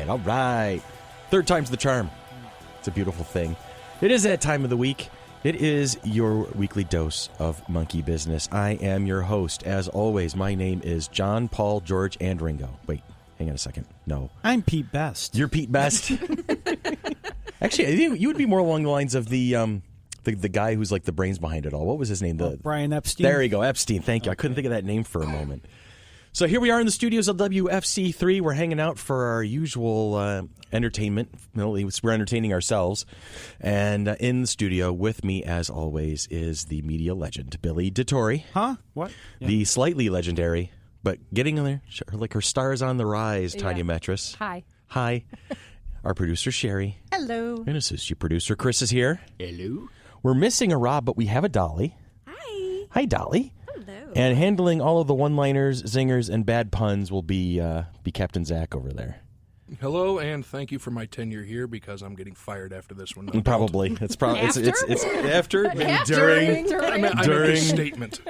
All right. Third time's the charm. It's a beautiful thing. It is that time of the week. It is your weekly dose of monkey business. I am your host. As always, my name is John, Paul, George, and Ringo. Wait, hang on a second. No. I'm Pete Best. You're Pete Best? Actually, I think you would be more along the lines of the guy who's like the brains behind it all. What was his name? Brian Epstein. There you go, Epstein. Thank you. I couldn't think of that name for a moment. So here we are in the studios of WFC3. We're hanging out for our usual entertainment. We're entertaining ourselves. And in the studio with me, as always, is the media legend, Billy DeTore. Huh? What? Yeah. The slightly legendary, but getting in there, like her stars on the rise, Tanya Metris. Hi. Hi. Our producer, Sherry. Hello. And associate producer, Chris is here. Hello. We're missing a Rob, but we have a Dolly. Hi. Hi, Dolly. Hello. And handling all of the one-liners, zingers, and bad puns will be Captain Zach over there. Hello, and thank you for my tenure here because I'm getting fired after this one. Probably. It's probably After? it's after, maybe During. I make a statement.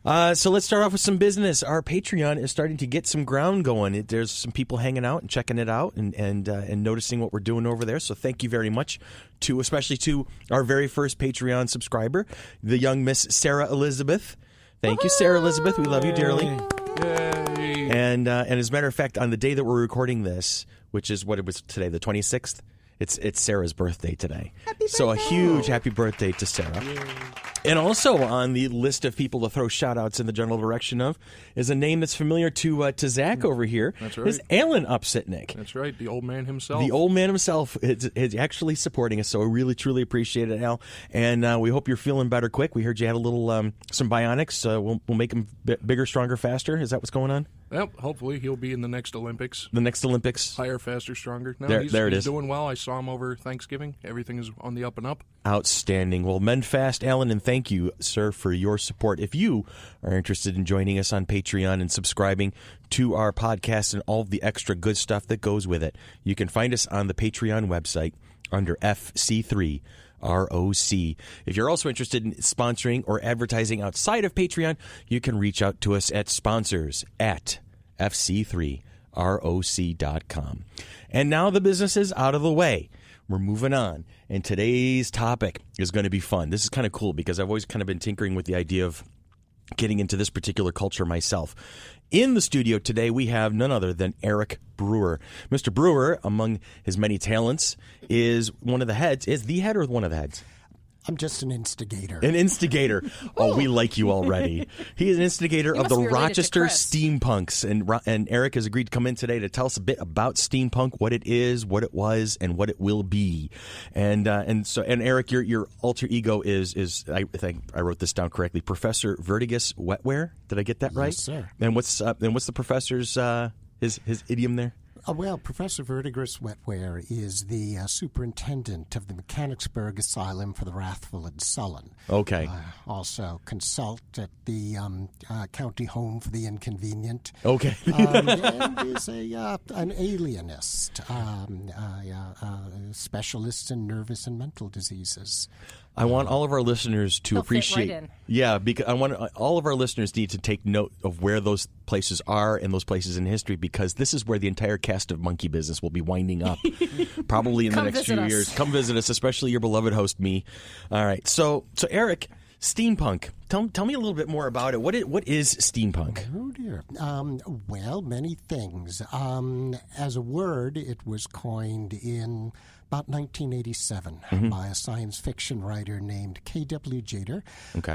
So let's start off with some business. Our Patreon is starting to get some ground going. There's some people hanging out and checking it out and noticing what we're doing over there. So thank you very much especially to our very first Patreon subscriber, the young Miss Sarah Elizabeth. Thank you, Sarah Elizabeth. We love you dearly. Yay. And as a matter of fact, on the day that we're recording this, which is what it was today, the 26th, it's Sarah's birthday today. So a huge happy birthday to Sarah. Yay. And also on the list of people to throw shout-outs in the general direction of is a name that's familiar to Zach over here. That's right. Is Alan Upsitnik. That's right, the old man himself. The old man himself is actually supporting us, so we really, truly appreciate it, Al. And we hope you're feeling better quick. We heard you had a little some bionics. We'll make them bigger, stronger, faster. Is that what's going on? Well, hopefully he'll be in the next Olympics. The next Olympics. Higher, faster, stronger. No, there it he's is. Doing well. I saw him over Thanksgiving. Everything is on the up and up. Outstanding. Well, mend fast, Alan, and thank you, sir, for your support. If you are interested in joining us on Patreon and subscribing to our podcast and all of the extra good stuff that goes with it, you can find us on the Patreon website under FC3. ROC. If you're also interested in sponsoring or advertising outside of Patreon, you can reach out to us at sponsors@fc3roc.com. And now the business is out of the way. We're moving on. And today's topic is going to be fun. This is kind of cool because I've always kind of been tinkering with the idea of getting into this particular culture myself. In the studio today, we have none other than Eric Brewer. Mr. Brewer, among his many talents, is the head or one of the heads? I'm just an instigator. An instigator. Oh, we like you already. He is an instigator of the Rochester Steampunks. And Eric has agreed to come in today to tell us a bit about Steampunk, what it is, what it was, and what it will be. And Eric, your alter ego is I think I wrote this down correctly, Professor Vertigus Wetware. Did I get that right? Yes, sir. And what's the professor's his idiom there? Well, Professor Vertigus Wetware is the superintendent of the Mechanicsburg Asylum for the Wrathful and Sullen. Okay. Also consult at the county home for the inconvenient. Okay. And is an alienist, specialist in nervous and mental diseases. I want all of our listeners to appreciate. Fit right in. Yeah, because I want all of our listeners need to take note of where those places are and those places in history, because this is where the entire cast of Monkey Business will be winding up, probably in the next few years. Come visit us, especially your beloved host, me. All right, so Eric, Steampunk. Tell me a little bit more about it. What is Steampunk? Oh, dear. Well, many things. As a word, it was coined in about 1987 by a science fiction writer named K.W. Jader,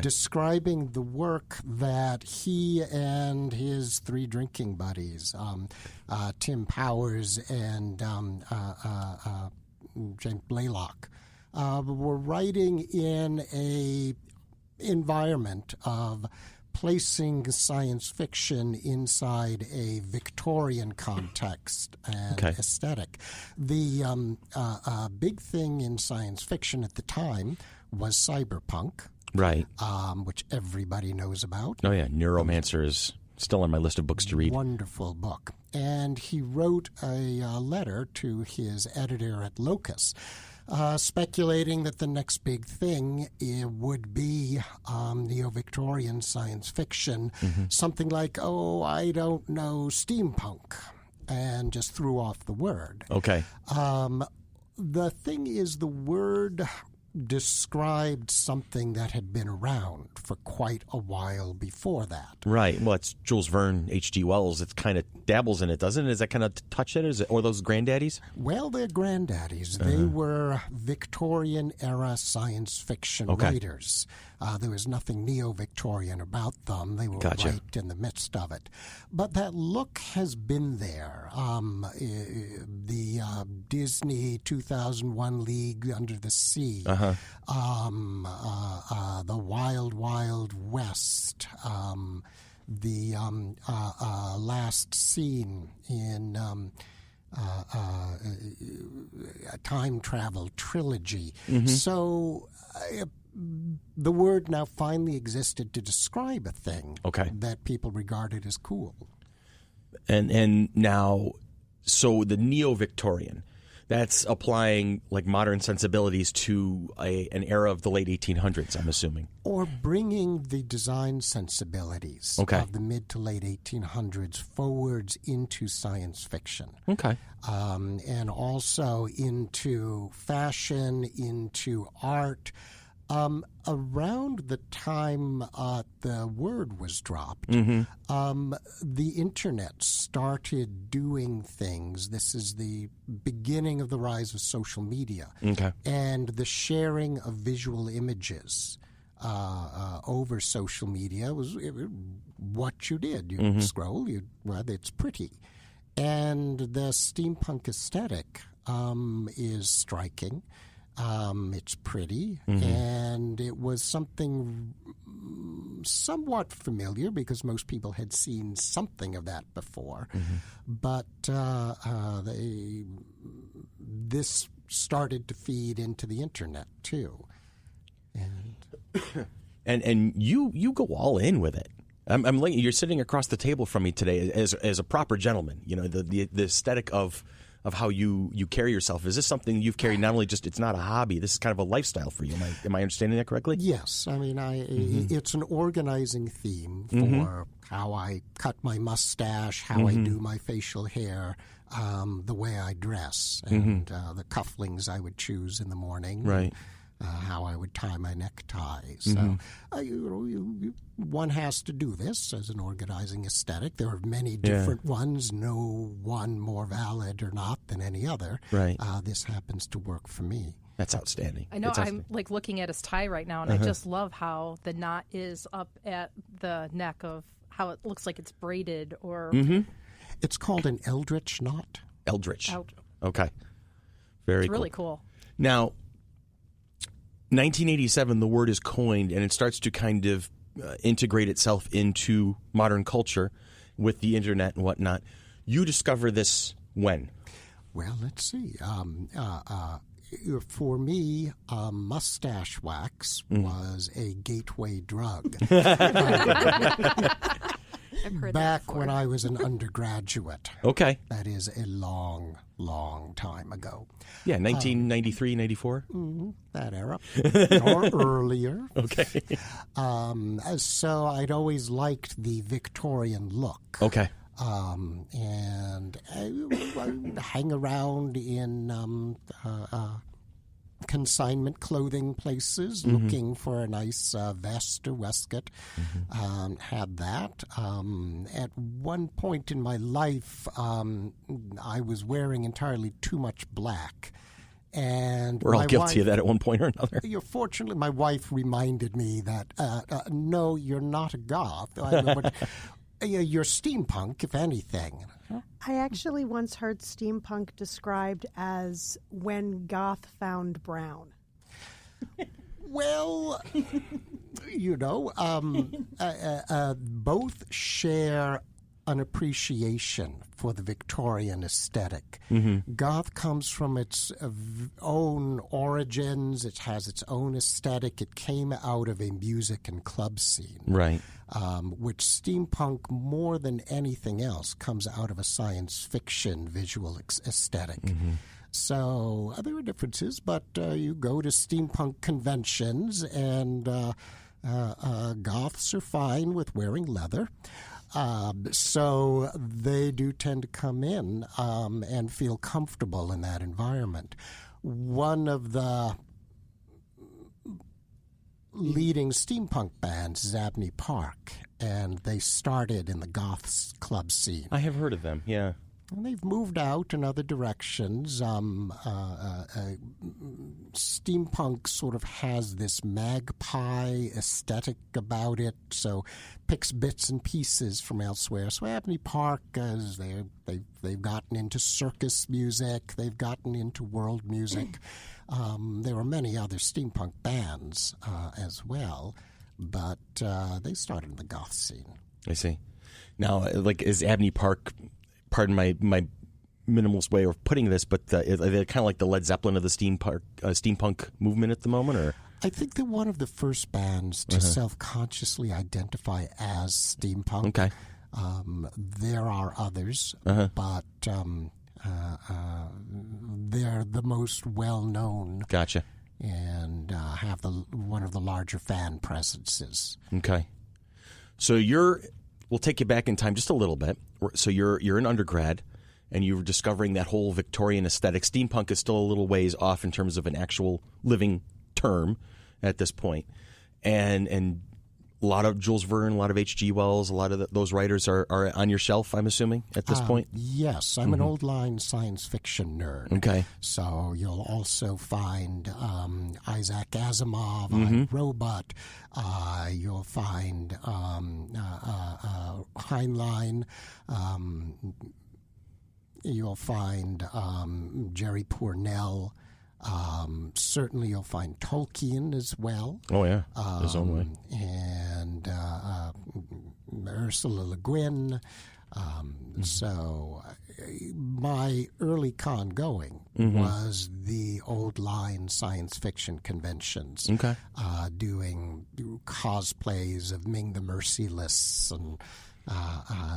describing the work that he and his three drinking buddies, Tim Powers and James Blaylock, were writing in a environment of placing science fiction inside a Victorian context and aesthetic. The big thing in science fiction at the time was cyberpunk, right? Which everybody knows about. Oh yeah, Neuromancer is still on my list of books to read. Wonderful book. And he wrote a letter to his editor at Locus, speculating that the next big thing would be neo-Victorian science fiction, something like, I don't know, steampunk. and just threw off the word. Okay. The thing is, the word described something that had been around for quite a while before that. Right. Well, it's Jules Verne, H.G. Wells. It kind of dabbles in it, doesn't it? Does that kind of touch it? Is it, or those granddaddies? Well, they're granddaddies. They were Victorian-era science fiction writers. There was nothing neo-Victorian about them. They were right in the midst of it. But that look has been there. The Disney 2001 League Under the Sea, the Wild Wild West, the last scene in a time travel trilogy. So the word now finally existed to describe a thing that people regarded as cool. And now, so the neo-Victorian, that's applying like modern sensibilities to an era of the late 1800s, I'm assuming. Or bringing the design sensibilities of the mid to late 1800s forwards into science fiction. Okay. And also into fashion, into art. Around the time the word was dropped, the internet started doing things. This is the beginning of the rise of social media and the sharing of visual images over social media was what you did. You scroll, it's pretty. And the steampunk aesthetic is striking. It's pretty, and it was something somewhat familiar because most people had seen something of that before. But this started to feed into the internet too, and you go all in with it. You're sitting across the table from me today as a proper gentleman. You know, the aesthetic of how you carry yourself. Is this something you've carried not only just, it's not a hobby, this is kind of a lifestyle for you. Am I understanding that correctly? Yes. I mean, it's an organizing theme for how I cut my mustache, how I do my facial hair, the way I dress, and the cufflinks I would choose in the morning. Right. How I would tie my necktie. So one has to do this as an organizing aesthetic. There are many different ones, no one more valid or not than any other. Right. This happens to work for me. That's outstanding. I know. I'm like looking at his tie right now, and I just love how the knot is up at the neck of how it looks like it's braided or... It's called an eldritch knot. Eldritch. Okay. Very cool. It's really cool. Now, 1987, the word is coined, and it starts to kind of integrate itself into modern culture with the internet and whatnot. You discover this when? Well, let's see. For me, mustache wax was a gateway drug. Back when I was an undergraduate. Okay. That is a long, long time ago. Yeah, 1993, 94? That era. Or earlier. Okay. So I'd always liked the Victorian look. Okay. And I would hang around in consignment clothing places looking for a nice vest or waistcoat. Had that. At one point in my life, I was wearing entirely too much black. And we're all guilty of that at one point or another. Fortunately, my wife reminded me that, no, you're not a goth. You're steampunk, if anything. I actually once heard steampunk described as when goth found brown. Well, both share an appreciation for the Victorian aesthetic. Goth comes from its own origins. It has its own aesthetic. It came out of a music and club scene. Right. Which steampunk, more than anything else, comes out of a science fiction visual aesthetic. So there are differences, but you go to steampunk conventions, and goths are fine with wearing leather. So they do tend to come in and feel comfortable in that environment. One of the leading steampunk bands is Abney Park, and they started in the goth club scene. I have heard of them, yeah. And they've moved out in other directions. Steampunk sort of has this magpie aesthetic about it, so picks bits and pieces from elsewhere. So Abney Park, they've gotten into circus music, they've gotten into world music. There were many other steampunk bands as well, but they started in the goth scene. I see. Now, like, is Abney Park, pardon my minimalist way of putting this, but are they kind of like the Led Zeppelin of the steampunk movement at the moment, or? I think they're one of the first bands to self-consciously identify as steampunk. Okay. There are others, but they're the most well-known. Gotcha. And have one of the larger fan presences. Okay. So we'll take you back in time just a little bit. So you're an undergrad, and you're discovering that whole Victorian aesthetic. Steampunk is still a little ways off in terms of an actual living term at this point. And a lot of Jules Verne, a lot of H.G. Wells, a lot of those writers are on your shelf, I'm assuming, at this point? Yes. I'm an old-line science fiction nerd. Okay. So you'll also find Isaac Asimov on Robot. You'll find Heinlein. You'll find Jerry Pournelle. Certainly you'll find Tolkien as well. Oh, yeah. His own way. And Ursula Le Guin. So my early con going was the old line science fiction conventions. Okay. Doing cosplays of Ming the Merciless and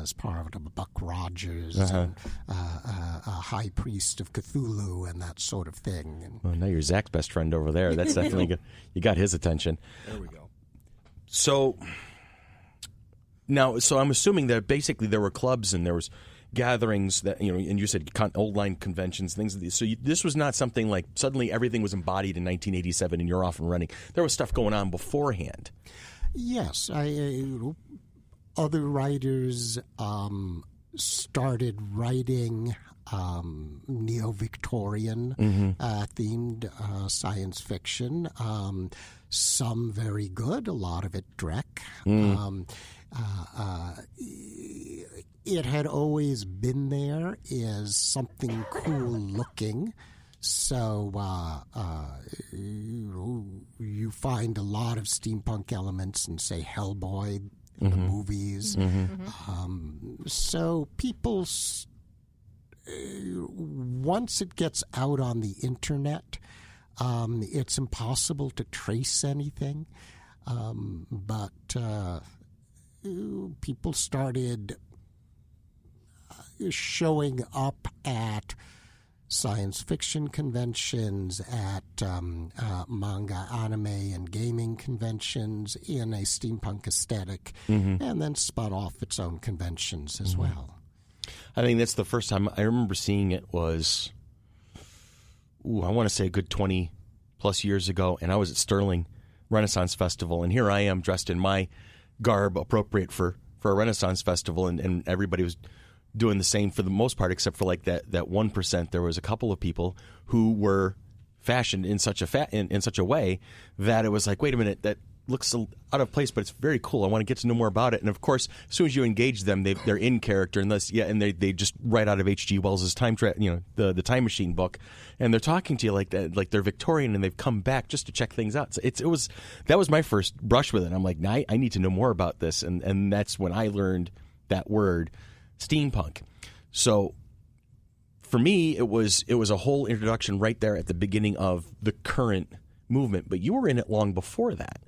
as part of Buck Rogers and a High Priest of Cthulhu and that sort of thing. And, well, now you're Zach's best friend over there. That's definitely good. You got his attention. There we go. So I'm assuming that basically there were clubs and there was gatherings that, and you said old line conventions, things like this. So this was not something like suddenly everything was embodied in 1987 and you're off and running. There was stuff going on beforehand. Yes, other writers started writing neo-Victorian themed science fiction. Some very good, a lot of it Drek. It had always been there as something cool looking. So you find a lot of steampunk elements in, say, Hellboy, the movies. So people, once it gets out on the internet, it's impossible to trace anything. But people started showing up at science fiction conventions, at manga, anime, and gaming conventions in a steampunk aesthetic, and then spun off its own conventions as well. I think that's the first time I remember seeing it was, I want to say a good 20-plus years ago, and I was at Sterling Renaissance Festival, and here I am dressed in my garb appropriate for a Renaissance Festival, and everybody was doing the same for the most part, except for like that 1%. There was a couple of people who were fashioned in such a way that it was like, wait a minute, that looks out of place, but it's very cool. I want to get to know more about it. And of course, as soon as you engage them, they're in character, and they just write out of H.G. Wells' the Time Machine book, and they're talking to you like that, like they're Victorian, and they've come back just to check things out. So that was my first brush with it. I'm like, I need to know more about this, and that's when I learned that word, steampunk. So for me, it was a whole introduction right there at the beginning of the current movement. But you were in it long before that.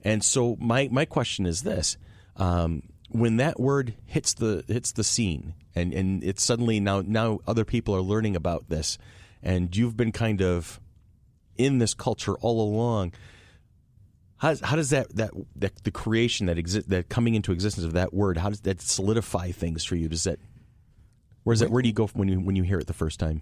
And so my question is this: when that word hits the scene, and it's suddenly now other people are learning about this, and you've been kind of in this culture all along, How does that the creation that coming into existence of that word, how does that solidify things for you? Does that where do you go when you hear it the first time?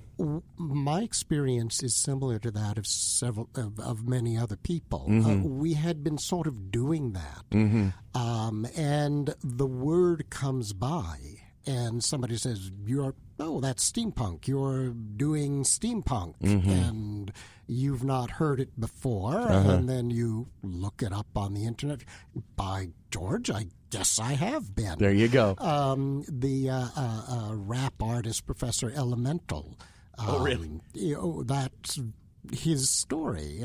My experience is similar to that of several of many other people. We had been sort of doing that, and the word comes by, and somebody says, that's steampunk. You're doing steampunk, and you've not heard it before, and then you look it up on the internet. By George, I guess I have been. There you go. The rap artist, Professor Elemental. Oh, really? That's his story.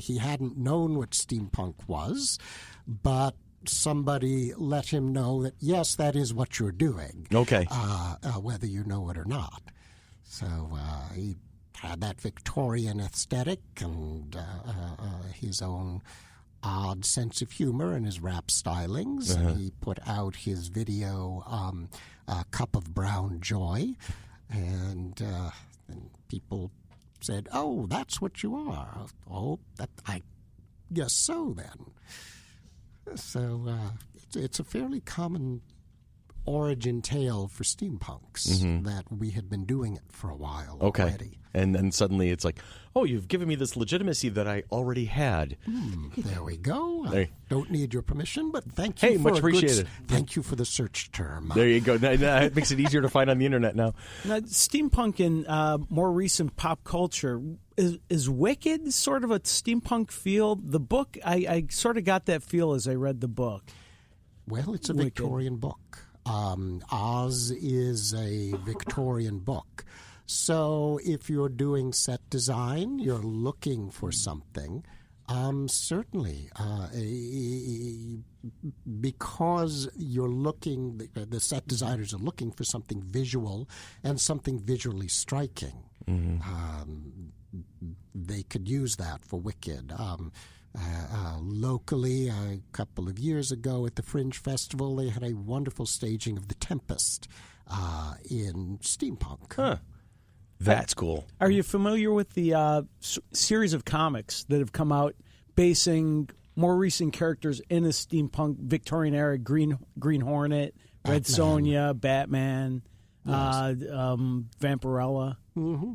He hadn't known what steampunk was, but somebody let him know that, yes, that is what you're doing. Okay. Whether you know it or not. So he had that Victorian aesthetic and his own odd sense of humor in his rap stylings. He put out his video, Cup of Brown Joy, and people said, "Oh, that's what you are." Oh, I guess so then. So it's a fairly common origin tale for steampunks that we had been doing it for a while already. And then suddenly it's like, oh, you've given me this legitimacy that I already had. There we go. I don't need your permission, but thank you. Hey, much appreciated. Thank you for the search term. There you go. It makes it easier to find on the internet now. Now, steampunk in more recent pop culture, is Wicked sort of a steampunk feel? The book, I sort of got that feel as I read the book. Well, it's a Victorian book. Oz is a Victorian book. So if you're doing set design, you're looking for something, certainly. Because you're looking, the set designers are looking for something visual and something visually striking. They could use that for Wicked. Locally, a couple of years ago at the Fringe Festival, they had a wonderful staging of The Tempest in steampunk. Huh. That's cool. Are you familiar with the series of comics that have come out basing more recent characters in a steampunk Victorian era? Green Hornet, Red Sonja, Batman, Vampirella.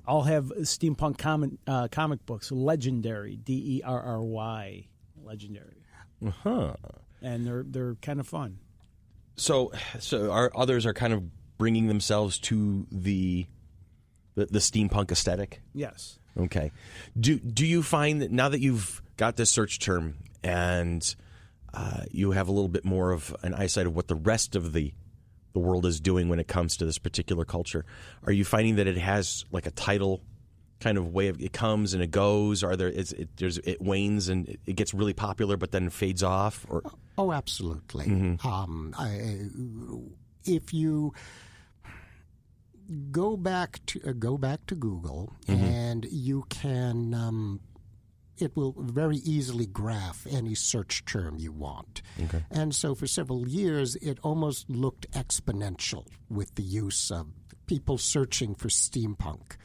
All have steampunk comic books. Legendary, Derry, Legendary. And they're kind of fun. So our others are kind of bringing themselves to the steampunk aesthetic? Yes. Okay. Do you find that now that you've got this search term and you have a little bit more of an eyesight of what the rest of the world is doing when it comes to this particular culture, are you finding that it has like a tidal kind of way of it comes and it goes? It wanes and it gets really popular but then fades off? Or Oh, absolutely. If you go back to Google, and you can it will very easily graph any search term you want. And so for several years it almost looked exponential with the use of people searching for steampunk.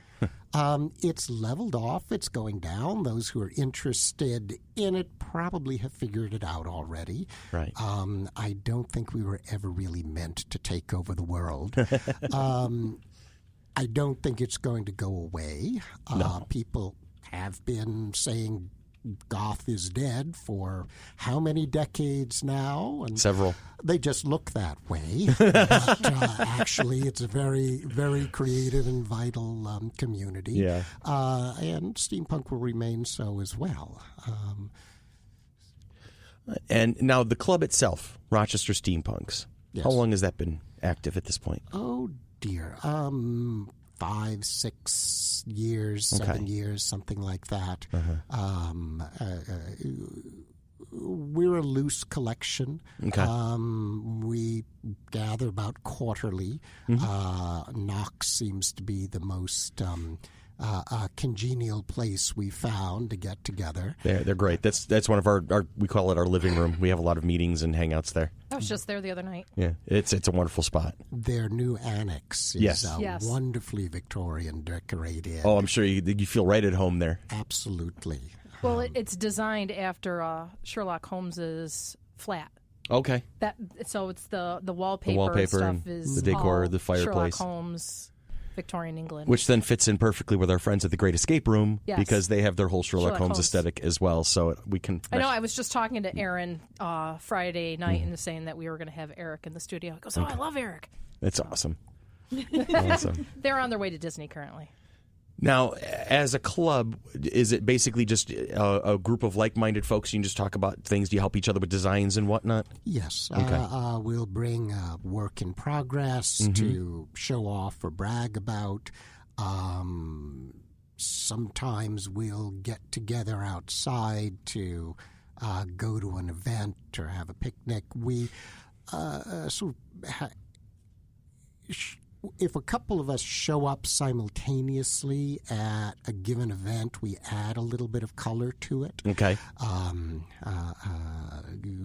It's leveled off, it's going down. Those who are interested in it probably have figured it out already. Right. I don't think we were ever really meant to take over the world. I don't think it's going to go away. No. People have been saying goth is dead for how many decades now? And several. They just look that way. But actually, it's a very, very creative and vital community. Yeah. And steampunk will remain so as well. And now the club itself, Rochester Steampunks, Yes. how long has that been active at this point? Oh, dear. 5, 6 years, 7 years, something like that. We're a loose collection. We gather about quarterly. Knox seems to be the most congenial place we found to get together. They're great. That's one of our we call it our living room. We have a lot of meetings and hangouts there. I was just there the other night. Yeah, it's a wonderful spot. Their new annex is Yes. wonderfully Victorian decorated. Oh, I'm sure you feel right at home there. Absolutely. Well, it's designed after Sherlock Holmes's flat. Okay. So it's the wallpaper, wallpaper stuff and is the decor, all the fireplace. Sherlock Holmes, Victorian England. Which then fits in perfectly with our friends at the Great Escape Room Yes. because they have their whole Sherlock Holmes aesthetic as well. So we can. I know. I was just talking to Aaron Friday night and saying that we were going to have Eric in the studio. He goes, "Oh, I love Eric." It's awesome. Awesome. They're on their way to Disney currently. Now, as a club, is it basically just a group of like-minded folks? You can just talk about things. Do you help each other with designs and whatnot? Yes. Okay. We'll bring work in progress to show off or brag about. Sometimes we'll get together outside to go to an event or have a picnic. We if a couple of us show up simultaneously at a given event, we add a little bit of color to it. Okay.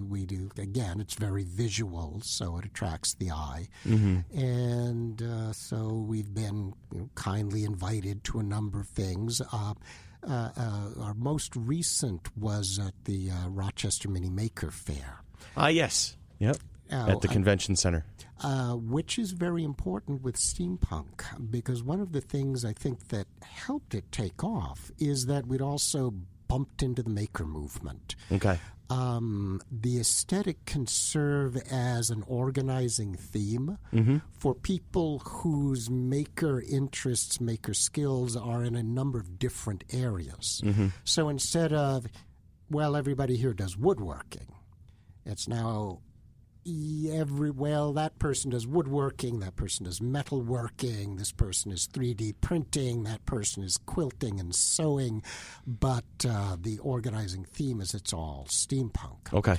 We do, again, it's very visual, so it attracts the eye. And so we've been kindly invited to a number of things. Our most recent was at the Rochester Mini Maker Fair. Yes. Yep. At the convention center. Which is very important with steampunk, because one of the things I think that helped it take off is that we'd also bumped into the maker movement. Okay. The aesthetic can serve as an organizing theme for people whose maker interests, maker skills are in a number of different areas. So instead of, well, everybody here does woodworking, it's now that person does woodworking, that person does metalworking, this person is 3D printing, that person is quilting and sewing, but the organizing theme is it's all steampunk. Okay.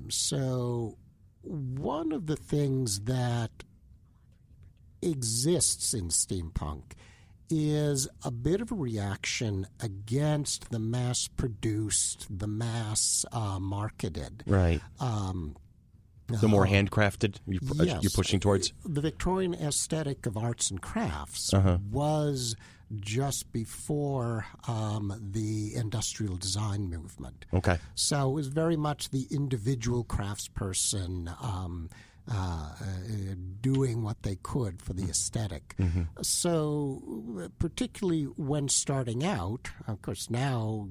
So one of the things that exists in steampunk is a bit of a reaction against the mass-produced, the mass-marketed. Right. The more handcrafted you're pushing towards? The Victorian aesthetic of arts and crafts was just before the industrial design movement. Okay. So it was very much the individual craftsperson doing what they could for the aesthetic. So particularly when starting out, of course now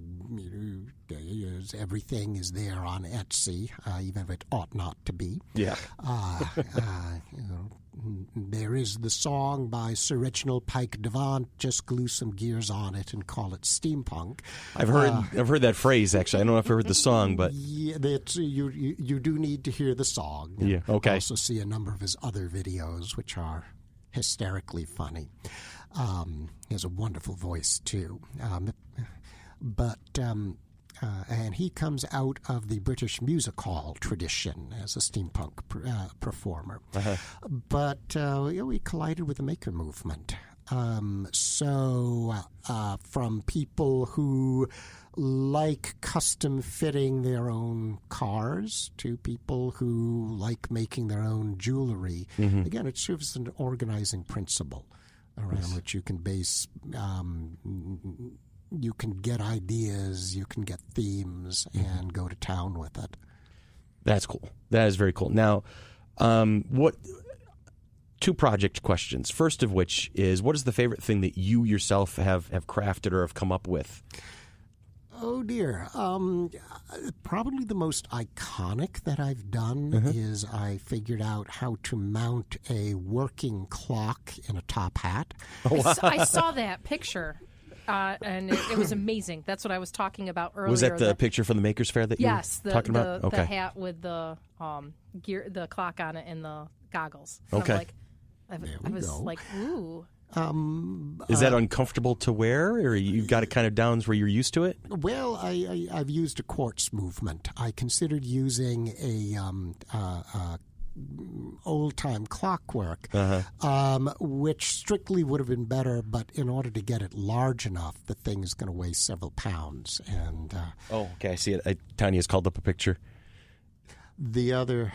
everything is there on Etsy, even if it ought not to be. Yeah. There is the song by Sir Reginald Pike Devant, just glue some gears on it and call it steampunk. I've heard that phrase, actually. I don't know if I heard the song, but... Yeah, you do need to hear the song. Yeah, okay. Also see a number of his other videos, which are hysterically funny. He has a wonderful voice, too. And he comes out of the British music hall tradition as a steampunk performer. But we collided with the maker movement. So from people who like custom fitting their own cars to people who like making their own jewelry, again, it serves as an organizing principle around which you can base... you can get ideas, you can get themes, and go to town with it. That's cool. That is very cool. Now, two project questions. First of which is, what is the favorite thing that you yourself have crafted or have come up with? Oh, dear. Probably the most iconic that I've done is I figured out how to mount a working clock in a top hat. I saw that picture. And it was amazing. That's what I was talking about earlier. Was that the picture from the Makers Fair that you were talking about? The hat with the gear, the clock on it, and the goggles. And okay. I was like, ooh. Is that uncomfortable to wear, or you've got it kind of down where you're used to it? Well, I've used a quartz movement. I considered using a old-time clockwork, which strictly would have been better, but in order to get it large enough, the thing is going to weigh several pounds. And okay, I see it. Tanya's called up a picture. The other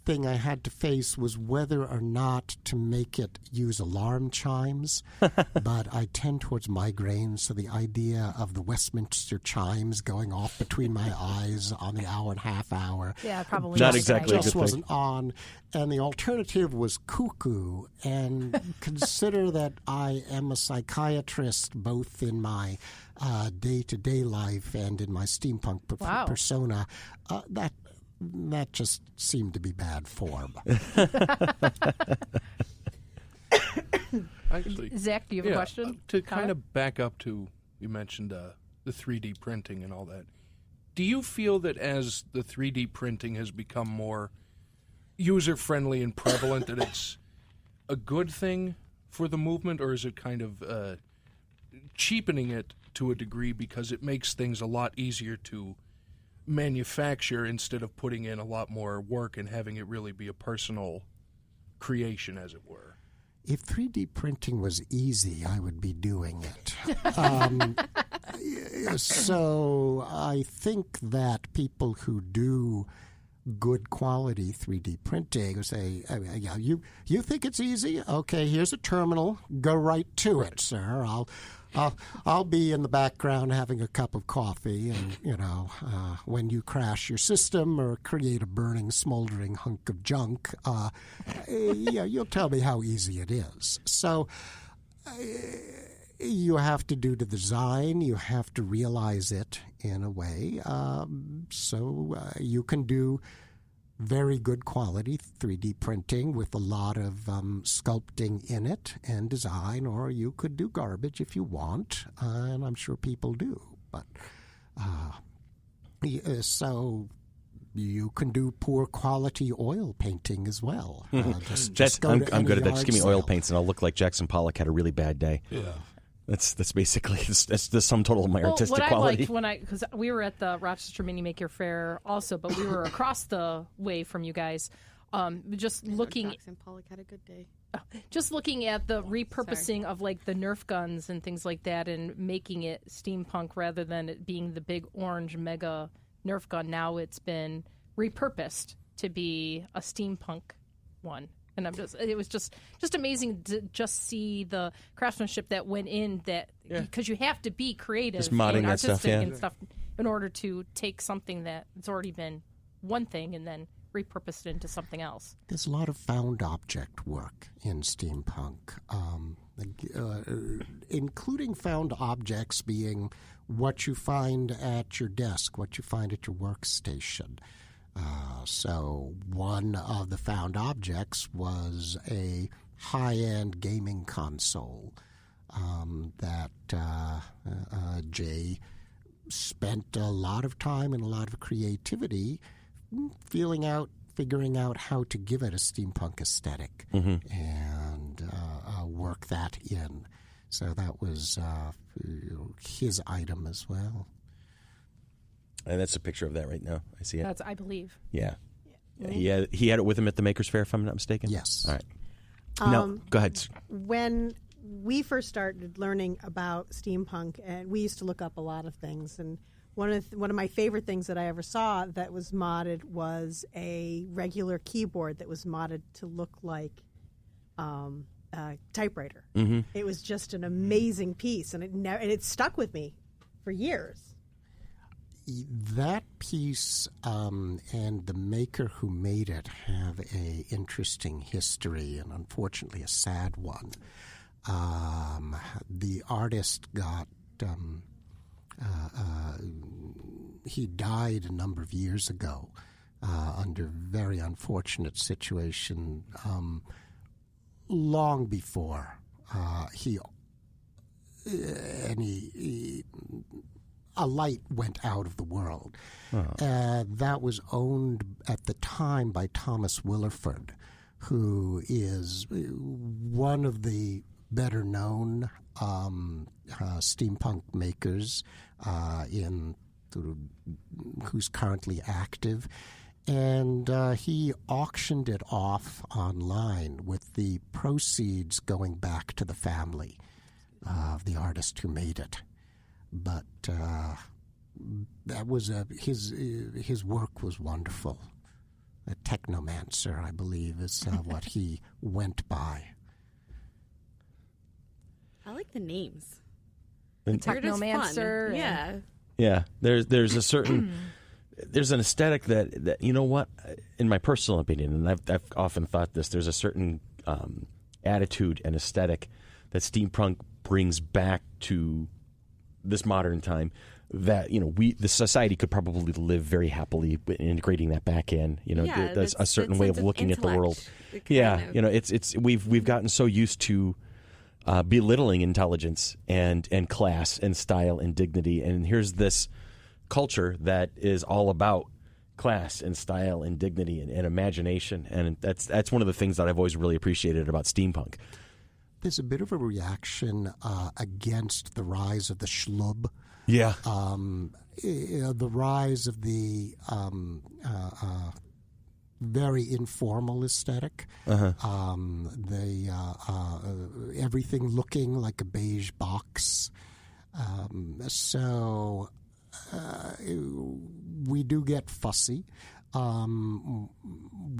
thing I had to face was whether or not to make it use alarm chimes. But I tend towards migraines, so the idea of the Westminster chimes going off between my eyes on the hour and a half hour Yeah, probably Not not exactly a great. good just wasn't on. And the alternative was cuckoo. And consider that I am a psychiatrist both in my day-to-day life and in my steampunk Wow. persona. That just seemed to be bad form. Actually, Zach, do you have a question? To Comment? kind of back up to, you mentioned the 3D printing and all that. Do you feel that as the 3D printing has become more user-friendly and prevalent, that it's a good thing for the movement, or is it kind of cheapening it to a degree because it makes things a lot easier to manufacture instead of putting in a lot more work and having it really be a personal creation, as it were? If 3D printing was easy, I would be doing it. So I think that people who do good quality 3D printing say, yeah, you think it's easy? Okay, here's a terminal. Go right to it, sir. I'll be in the background having a cup of coffee, and when you crash your system or create a burning, smoldering hunk of junk, you'll tell me how easy it is. So you have to do the design. You have to realize it in a way. So you can do very good quality 3D printing with a lot of sculpting in it and design, or you could do garbage if you want, and I'm sure people do. But so you can do poor quality oil painting as well. I'm good at that. Just give me oil sale. paints, and I'll look like Jackson Pollock had a really bad day. Yeah. That's basically that's the sum total of my artistic what quality. I liked because we were at the Rochester Mini Maker Fair also, but we were across the way from you guys. Just looking, Jackson Pollock had a good day. just looking at the repurposing of like the Nerf guns and things like that, and making it steampunk rather than it being the big orange mega Nerf gun. Now it's been repurposed to be a steampunk one. And it was just amazing to just see the craftsmanship that went in that, because you have to be creative Just modding and that stuff, artistic yeah. and stuff in order to take something that's already been one thing and then repurpose it into something else. There's a lot of found object work in steampunk, including found objects being what you find at your desk, what you find at your workstation. So one of the found objects was a high-end gaming console that Jay spent a lot of time and a lot of creativity figuring out how to give it a steampunk aesthetic and work that in. So that was his item as well. And that's a picture of that right now. I see it. That's, I believe. Yeah. He had it with him at the Makers Fair, if I'm not mistaken? Yes. All right. No, go ahead. When we first started learning about steampunk, and we used to look up a lot of things, and one of my favorite things that I ever saw that was modded was a regular keyboard that was modded to look like a typewriter. Mm-hmm. It was just an amazing piece, and it stuck with me for years. That piece and the maker who made it have a interesting history, and unfortunately a sad one. The artist got he died a number of years ago under a very unfortunate situation. Long before a light went out of the world. That was owned at the time by Thomas Williford, who is one of the better known steampunk makers who's currently active. And he auctioned it off online with the proceeds going back to the family of the artist who made it. But that was his work was wonderful. A technomancer, I believe, is what he went by. I like the names. And They're just fun. Technomancer. Yeah. yeah, there's a certain there's an aesthetic that you know what, in my personal opinion, and I've often thought this. There's a certain attitude and aesthetic that steampunk brings back to this modern time that the society could probably live very happily with integrating that back in. There's a certain way of looking at the world. Yeah, it's we've gotten so used to belittling intelligence and class and style and dignity, and here's this culture that is all about class and style and dignity and imagination, and that's one of the things that I've always really appreciated about steampunk. There's a bit of a reaction against the rise of the schlub. Yeah. The rise of the very informal aesthetic. Everything looking like a beige box. So we do get fussy. One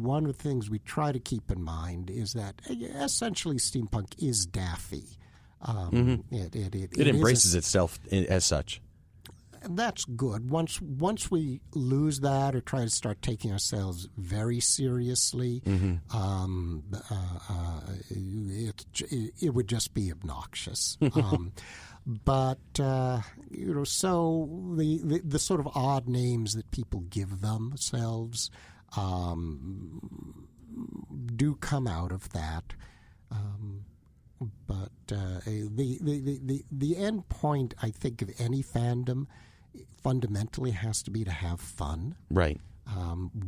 of the things we try to keep in mind is that essentially steampunk is daffy. It embraces itself as such. That's good. Once we lose that or try to start taking ourselves very seriously, it would just be obnoxious. But so the sort of odd names that people give themselves do come out of that. But the end point, I think, of any fandom fundamentally has to be to have fun. Right.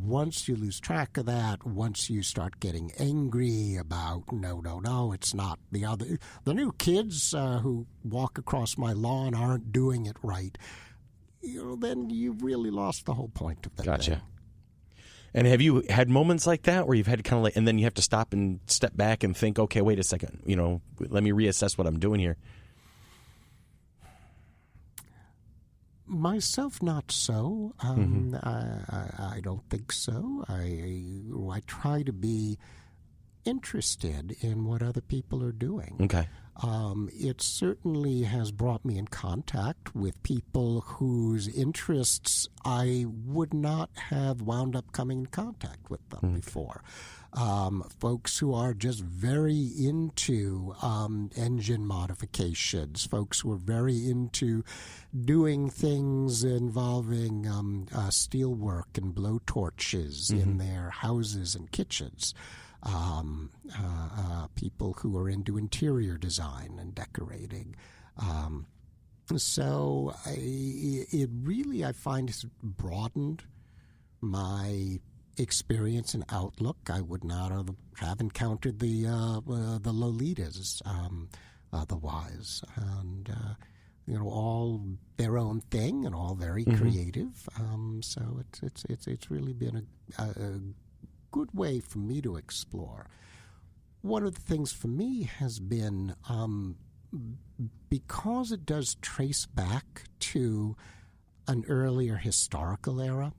Once you lose track of that, once you start getting angry about no, it's not the new kids who walk across my lawn aren't doing it right, then you've really lost the whole point of that. Gotcha. thing. And have you had moments like that where you've had kind of and then you have to stop and step back and think, okay, wait a second, let me reassess what I'm doing here? Myself, not so. I don't think so. I try to be interested in what other people are doing. Okay. It certainly has brought me in contact with people whose interests I would not have wound up coming in contact with them before. Folks who are just very into engine modifications, folks who are very into doing things involving steelwork and blowtorches in their houses and kitchens. People who are into interior design and decorating. So it really, I find, has broadened my experience and outlook. I would not have encountered the Lolitas otherwise, and all their own thing and all very creative. So it's really been a good way for me to explore. One of the things for me has been because it does trace back to an earlier historical era,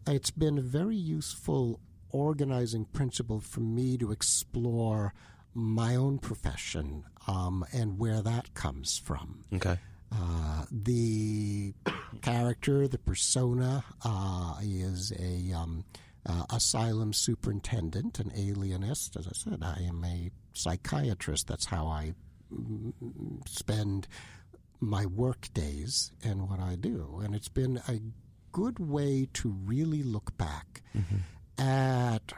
it's been a very useful organizing principle for me to explore my own profession and where that comes from. Okay. The character, the persona, is a asylum superintendent, an alienist. As I said, I am a psychiatrist. That's how I spend my work days and what I do. And it's been a good way to really look back at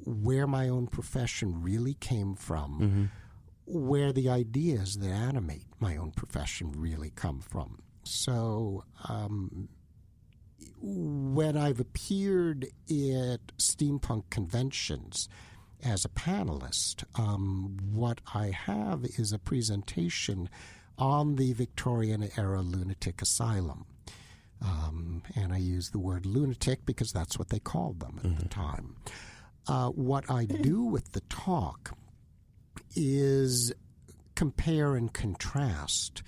where my own profession really came from, where the ideas that animate my own profession really come from. So when I've appeared at steampunk conventions as a panelist, what I have is a presentation on the Victorian-era lunatic asylum. And I use the word lunatic because that's what they called them at the time. What I do with the talk is compare and contrast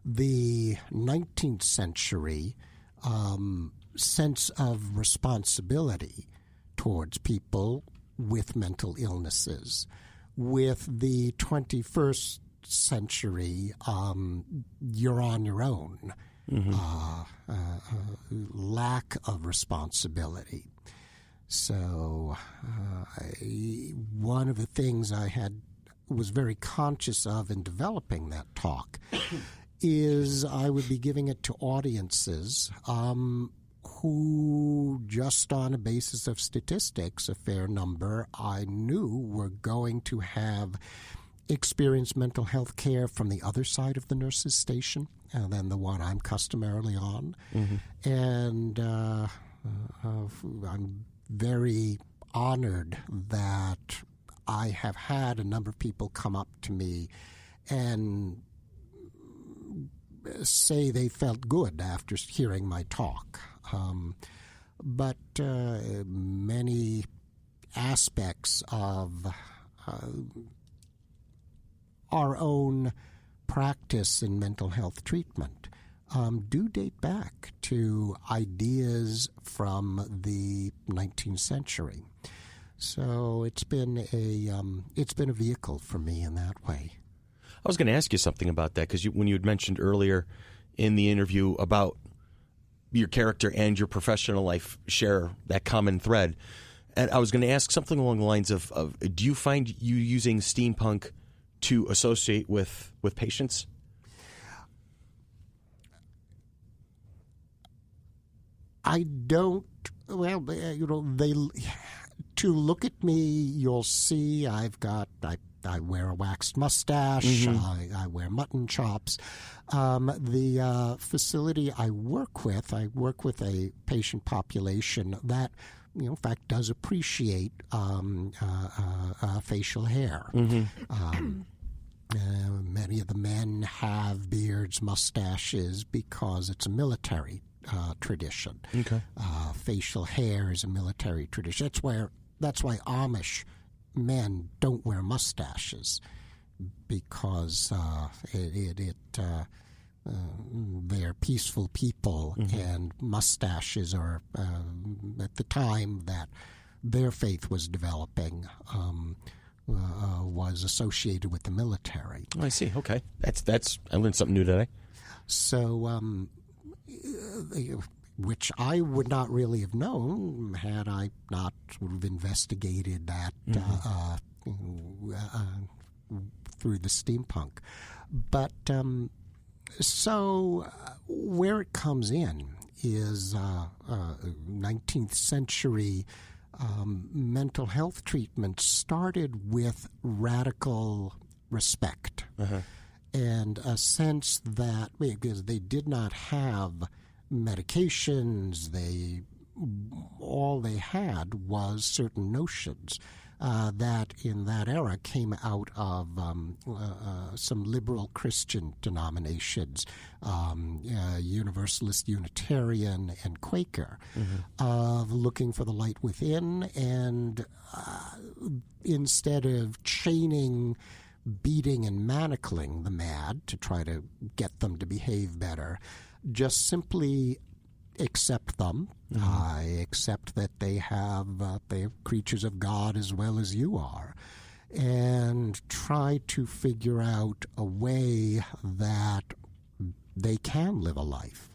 the 19th century sense of responsibility towards people with mental illnesses. With the 21st century, you're on your own. Lack of responsibility. So one of the things I was very conscious of in developing that talk is I would be giving it to audiences who, just on a basis of statistics, a fair number I knew were going to have experienced mental health care from the other side of the nurse's station than the one I'm customarily on. And I'm very honored that I have had a number of people come up to me and say they felt good after hearing my talk. But many aspects of our own practice in mental health treatment do date back to ideas from the 19th century. So it's been a vehicle for me in that way. I was going to ask you something about that because when you had mentioned earlier in the interview about your character and your professional life share that common thread, and I was going to ask something along the lines of do you find you using steampunk to associate with patients? I don't. Well, they to look at me, you'll see I wear a waxed mustache. I wear mutton chops. The facility I work with a patient population that, in fact, does appreciate facial hair. Many of the men have beards, mustaches, because it's a military tradition. Okay. Facial hair is a military tradition. That's why Amish men don't wear mustaches, because they're peaceful people, and mustaches are at the time that their faith was developing was associated with the military. Oh, I see. Okay, that's I learned something new today. So, which I would not really have known had I not sort of investigated that through the steampunk. But so where it comes in is 19th century mental health treatment started with radical respect and a sense that, because they did not have medications, all they had was certain notions that in that era came out of some liberal Christian denominations, Universalist, Unitarian, and Quaker, of looking for the light within, and instead of chaining, beating, and manacling the mad to try to get them to behave better, just simply accept them. I accept that they're creatures of God as well as you are, and try to figure out a way that they can live a life.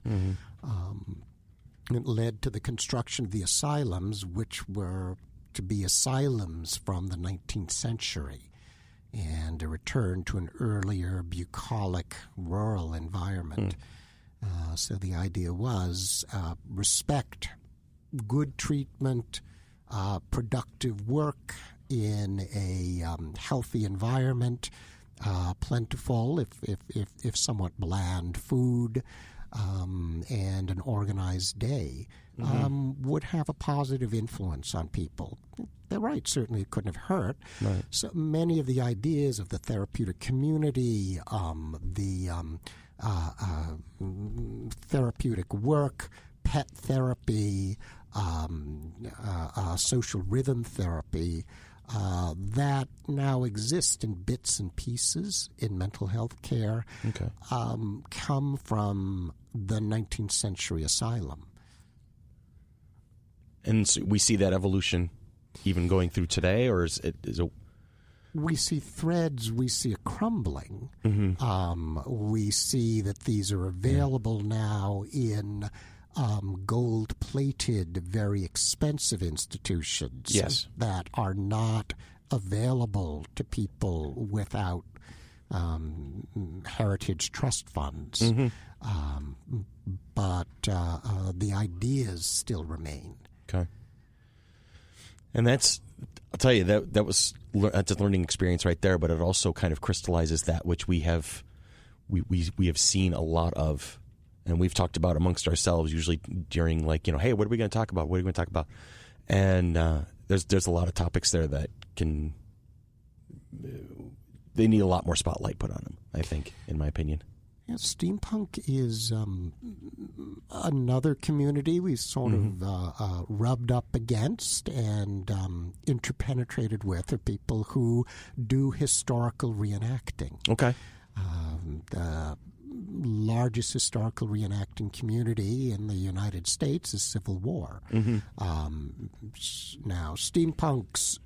It led to the construction of the asylums, which were to be asylums from the 19th century, and a return to an earlier bucolic rural environment. So the idea was respect, good treatment, productive work in a healthy environment, plentiful, if somewhat bland food, and an organized day would have a positive influence on people. They're right, certainly it couldn't have hurt. Right. So many of the ideas of the therapeutic community, therapeutic work, pet therapy, social rhythm therapy, that now exist in bits and pieces in mental health care, come from the 19th century asylum. And so we see that evolution even going through today, or is it we see threads, we see a crumbling. We see that these are available now in gold-plated, very expensive institutions that are not available to people without heritage trust funds. But the ideas still remain. Okay. And that's, I'll tell you, that's a learning experience right there, but it also kind of crystallizes that which we have seen a lot of, and we've talked about amongst ourselves, usually during, like, hey, what are we going to talk about? What are we going to talk about? And there's a lot of topics there that they need a lot more spotlight put on them, I think, in my opinion. Yeah, steampunk is another community we sort of rubbed up against and interpenetrated with are people who do historical reenacting. Okay. The largest historical reenacting community in the United States is Civil War. Now, steampunks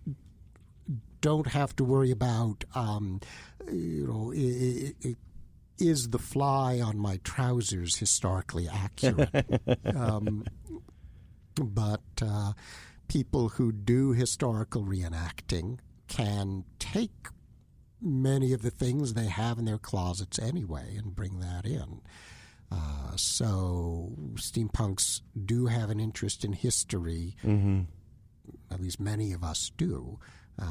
don't have to worry about, is the fly on my trousers historically accurate? But people who do historical reenacting can take many of the things they have in their closets anyway and bring that in. So steampunks do have an interest in history. At least many of us do.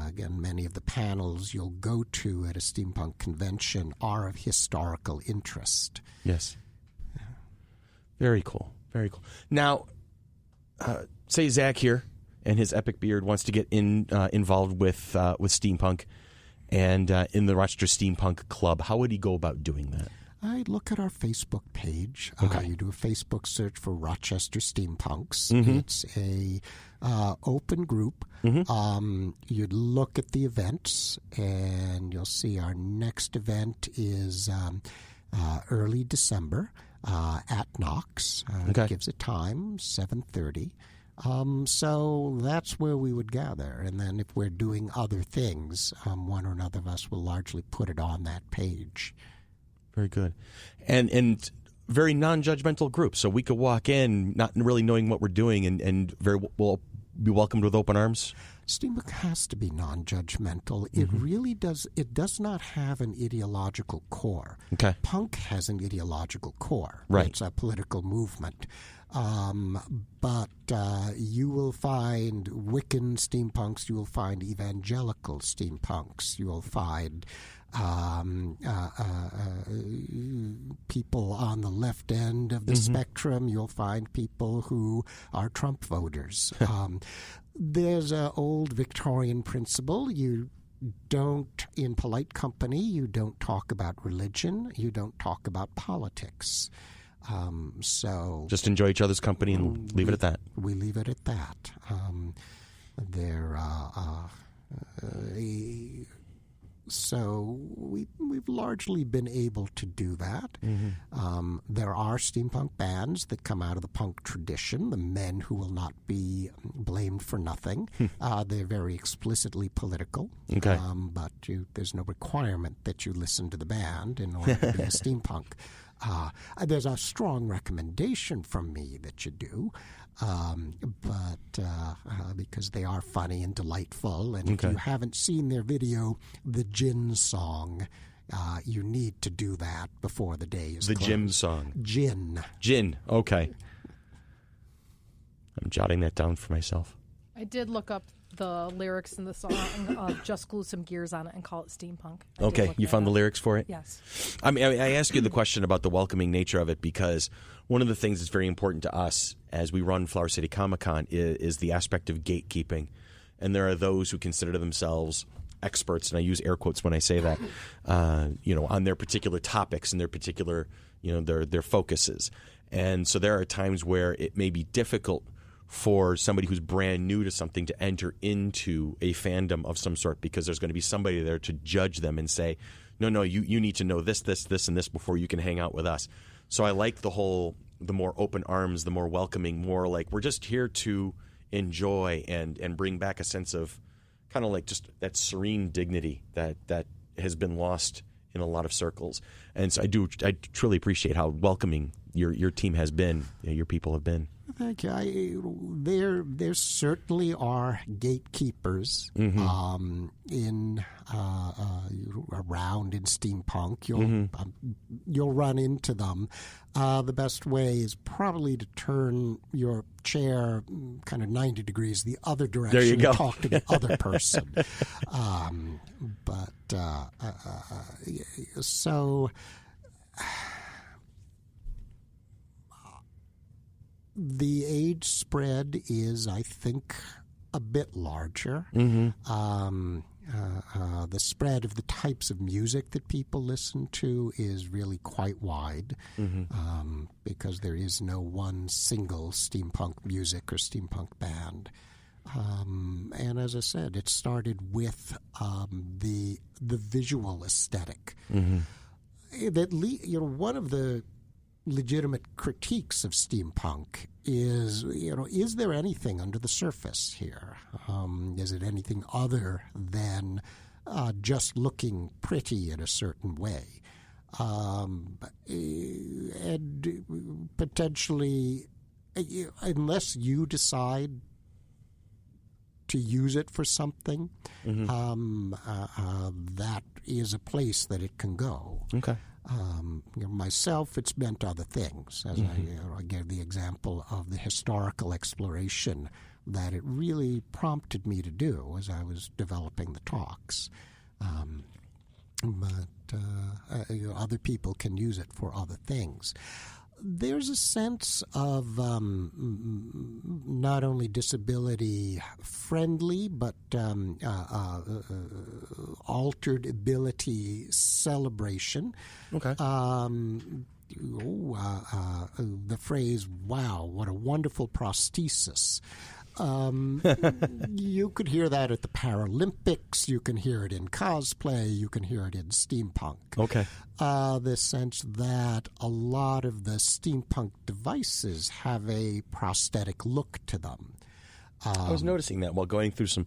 Again, many of the panels you'll go to at a steampunk convention are of historical interest. Yes. Very cool. Very cool. Now, say Zach here and his epic beard wants to get involved with steampunk and in the Rochester Steampunk Club. How would he go about doing that? I'd look at our Facebook page. Okay. You do a Facebook search for Rochester Steampunks. Mm-hmm. It's a open group. Mm-hmm. You'd look at the events, and you'll see our next event is early December at Knox. Okay. It gives a time, 7:30. So that's where we would gather. And then if we're doing other things, one or another of us will largely put it on that page. Very good. And very non-judgmental group. So we could walk in not really knowing what we're doing and very well be welcomed with open arms. Steampunk has to be non-judgmental. It really does. It does not have an ideological core. Okay. Punk has an ideological core. Right. It's a political movement. But you will find Wiccan steampunks. You will find evangelical steampunks. You will find people on the left end of the spectrum. You'll find people who are Trump voters. There's an old Victorian principle. You don't, in polite company, you don't talk about religion. You don't talk about politics. So just enjoy each other's company and leave it at that. We leave it at that. So we've largely been able to do that. There are steampunk bands that come out of the punk tradition, the men who will not be blamed for nothing. They're very explicitly political, Okay. but there's no requirement that you listen to the band in order to be a steampunk. There's a strong recommendation from me that you do, but because they are funny and delightful, and if you haven't seen their video, the Gin Song, you need to do that before the day is closed. The Gin Song. Gin. Okay. I'm jotting that down for myself. I did look up the lyrics in the song, just glue some gears on it and call it steampunk. Okay, you found the lyrics for it? Yes. I mean, I ask you the question about the welcoming nature of it because one of the things that's very important to us as we run Flower City Comic Con is the aspect of gatekeeping. And there are those who consider themselves experts, and I use air quotes when I say that, on their particular topics and their particular, their focuses. And so there are times where it may be difficult for somebody who's brand new to something to enter into a fandom of some sort because there's going to be somebody there to judge them and say, no, you need to know this, and this before you can hang out with us. So I like the more open arms, the more welcoming, more like we're just here to enjoy and bring back a sense of kind of like just that serene dignity that has been lost in a lot of circles. And so I truly appreciate how welcoming your team has been, your people have been. Thank you. There certainly are gatekeepers around in Steampunk. You'll run into them. The best way is probably to turn your chair kind of 90 degrees the other direction There you go. and talk to the other person. So the age spread is, I think, a bit larger. The spread of the types of music that people listen to is really quite wide, because there is no one single steampunk music or steampunk band. And as I said, it started with the visual aesthetic. One of the legitimate critiques of steampunk is there anything under the surface here? Is it anything other than just looking pretty in a certain way? And potentially, unless you decide to use it for something, that is a place that it can go. Okay. Myself, it's meant other things. As I gave the example of the historical exploration that it really prompted me to do as I was developing the talks. But other people can use it for other things. There's a sense of not only disability friendly, but altered ability celebration. Okay. The phrase, wow, what a wonderful prosthesis. You could hear that at the Paralympics. You can hear it in cosplay. You can hear it in steampunk. Okay. The sense that a lot of the steampunk devices have a prosthetic look to them. I was noticing that while going through some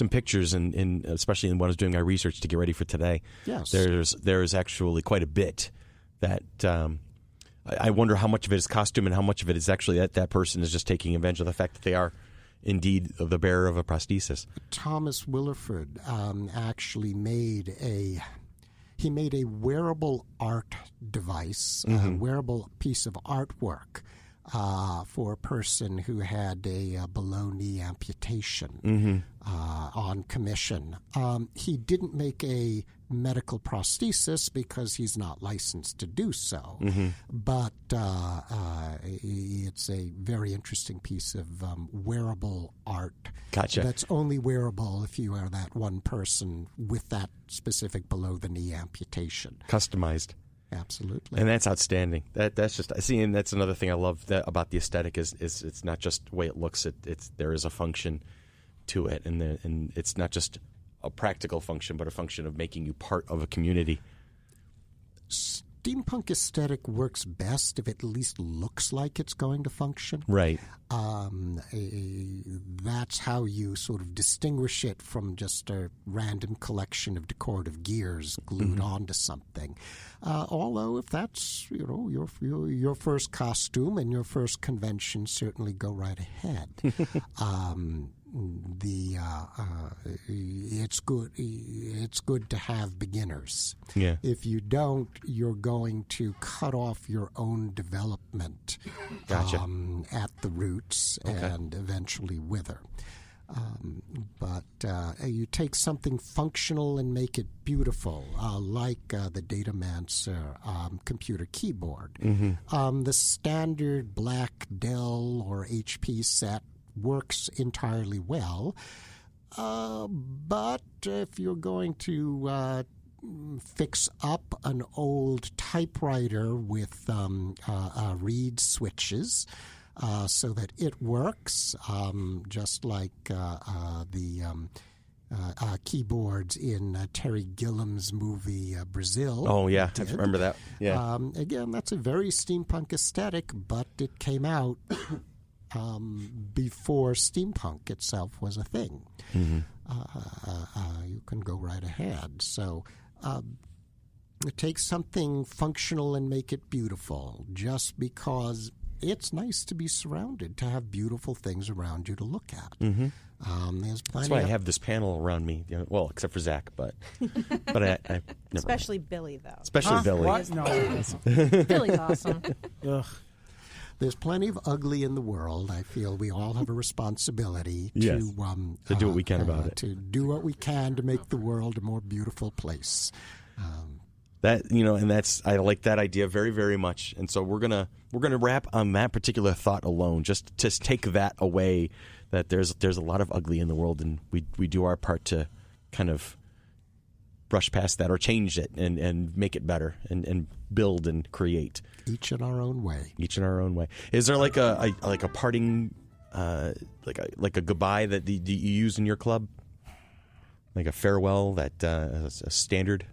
pictures, and especially when I was doing my research to get ready for today. Yes. There's actually quite a bit that I wonder how much of it is costume and how much of it is actually that person is just taking advantage of the fact that they are indeed the bearer of a prosthesis. Thomas Williford actually made a wearable art device, a wearable piece of artwork for a person who had a below-knee amputation on commission. He didn't make a medical prosthesis because he's not licensed to do so, but it's a very interesting piece of wearable art. Gotcha. That's only wearable if you are that one person with that specific below-the-kney amputation. Customized. Absolutely. And that's outstanding. That's just, and that's another thing I love about the aesthetic is it's not just the way it looks. There is a function to it, and it's not just a practical function, but a function of making you part of a community. Steampunk aesthetic works best if it at least looks like it's going to function. Right. That's how you sort of distinguish it from just a random collection of decorative gears glued onto something. Although if that's your first costume and your first convention, certainly go right ahead. It's good to have beginners. Yeah. If you don't, you're going to cut off your own development. Gotcha. At the roots and eventually wither. But you take something functional and make it beautiful, like the Datamancer computer keyboard. The standard black Dell or HP set works entirely well, but if you're going to fix up an old typewriter with reed switches so that it works, just like the keyboards in Terry Gilliam's movie Brazil. Oh, yeah. I remember that. Yeah. Again, that's a very steampunk aesthetic, but it came out before steampunk itself was a thing. Mm-hmm. You can go right ahead. So take something functional and make it beautiful, just because it's nice to be surrounded, to have beautiful things around you to look at. Mm-hmm. There's plenty. That's why I have this panel around me. Well, except for Zach, but I never Especially Billy, though. Especially Billy. What? No. Billy's awesome. Ugh. There's plenty of ugly in the world. I feel we all have a responsibility Yes. to do what we can about it. To do what we can to make the world a more beautiful place. And that's I like that idea very, very much. And so we're gonna wrap on that particular thought alone. Just take that away. That there's a lot of ugly in the world, and we do our part to kind of brush past that or change it and make it better and build and create. Each in our own way. Each in our own way. Is there like a parting like a goodbye that you use in your club? Like a farewell that is a standard?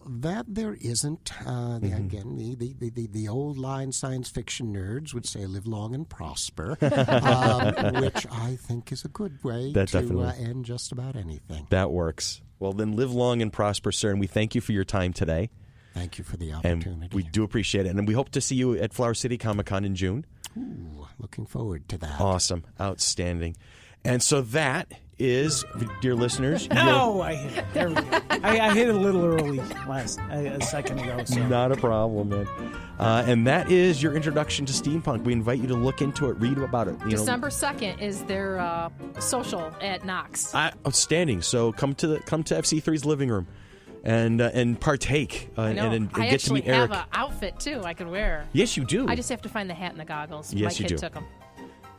That there isn't. Again, the old line science fiction nerds would say live long and prosper, which I think is a good way to end just about anything. That works. Well, then live long and prosper, sir, and we thank you for your time today. Thank you for the opportunity. And we do appreciate it. And we hope to see you at Flower City Comic-Con in June. Ooh, looking forward to that. Awesome. Outstanding. And so that is, dear listeners... No, I hit it. There we go. I hit it a little early a second ago. So. Not a problem, man. And that is your introduction to steampunk. We invite you to look into it, read about it. December 2nd is their social at Knox. Outstanding. So come to FC3's living room and partake and get to meet Eric. I actually have an outfit, too, I could wear. Yes, you do. I just have to find the hat and the goggles. Yes, My you kid do. took them.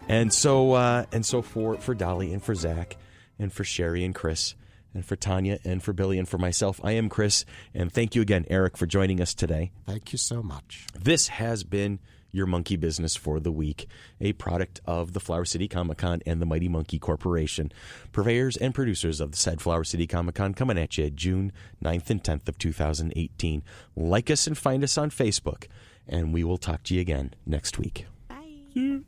And so for Dolly and for Zach and for Sherry and Chris and for Tanya and for Billy and for myself, I am Chris. And thank you again, Eric, for joining us today. Thank you so much. This has been your Monkey Business for the week, a product of the Flower City Comic-Con and the Mighty Monkey Corporation, purveyors and producers of the said Flower City Comic-Con, coming at you June 9th and 10th of 2018. Like us and find us on Facebook, and we will talk to you again next week. Bye.